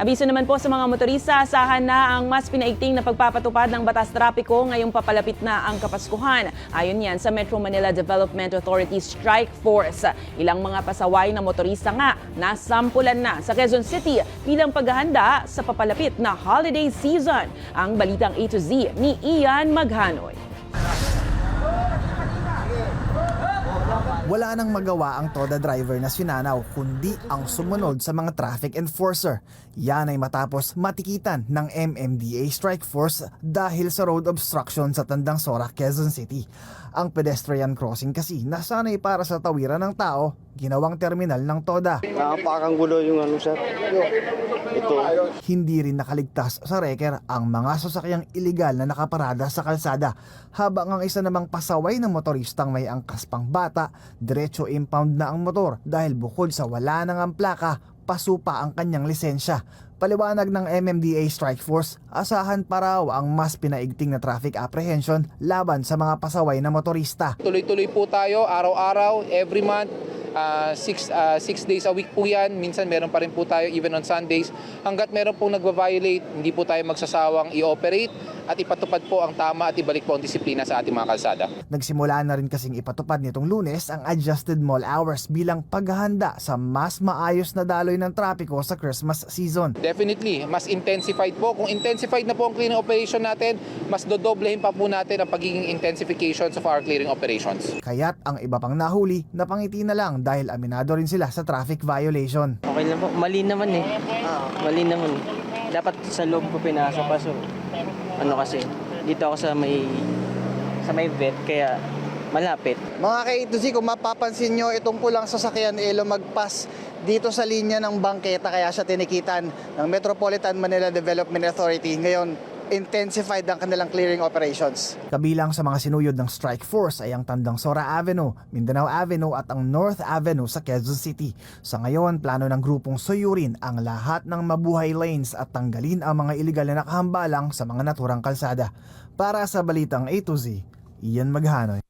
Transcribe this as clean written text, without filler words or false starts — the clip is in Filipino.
Abiso naman po sa mga motorista, asahan na ang mas pinaigting na pagpapatupad ng batas trapiko ngayong papalapit na ang Kapaskuhan. Ayon yan sa Metro Manila Development Authority Strike Force. Ilang mga pasaway na motorista nga nasampulan na sa Quezon City bilang paghahanda sa papalapit na holiday season. Ang balitang A to Z ni Ian Maghanoy. Wala nang magawa ang TODA driver na sinanaw kundi ang sumunod sa mga traffic enforcer. Yan ay matapos matikitan ng MMDA Strike Force dahil sa road obstruction sa Tandang Sora, Quezon City. Ang pedestrian crossing kasi nasanay para sa tawiran ng tao, ginawang terminal ng TODA. Napakang gulo yung sir. Ito. Hindi rin nakaligtas sa reker ang mga sasakyang iligal na nakaparada sa kalsada, habang ang isa namang pasaway na motoristang may angkas pang bata, diretso impound na ang motor dahil bukod sa wala nang ang plaka, pasupa ang kanyang lisensya. Paliwanag ng MMDA Strike Force, asahan pa raw ang mas pinaigting na traffic apprehension laban sa mga pasaway na motorista. Tuloy-tuloy po tayo, araw-araw, every month. 6 days a week po yan. Minsan meron pa rin po tayo even on Sundays. Hanggat meron pong nagva-violate, hindi po tayo magsasawang i-operate at ipatupad po ang tama at ibalik po ang disiplina sa ating mga kalsada. Nagsimula na rin kasing ipatupad nitong Lunes ang adjusted mall hours bilang paghahanda sa mas maayos na daloy ng trapiko sa Christmas season. Definitely, mas intensified po. Kung intensified na po ang clearing operation natin, mas dodoblehin pa po natin ang pagiging intensifications of our clearing operations. Kaya't ang iba pang nahuli, napangiti na lang dahil aminado rin sila sa traffic violation. Okay lang po. Mali naman eh. Mali naman. Dapat sa loob ko pinasok kaso ano kasi dito ako sa may vet kaya malapit. Mga ka-A2Z, kung mapapansin nyo, itong pulang sasakyan lumagpas dito sa linya ng bangketa kaya siya tinikitan ng Metropolitan Manila Development Authority. Ngayon, intensified ang kanilang clearing operations. Kabilang sa mga sinuyod ng Strike Force ay ang Tandang Sora Avenue, Mindanao Avenue at ang North Avenue sa Quezon City. Sa ngayon, plano ng grupong suyurin ang lahat ng mabuhay lanes at tanggalin ang mga iligal na nakahambalang sa mga naturang kalsada. Para sa Balitang A to Z, Ian Maghanoy.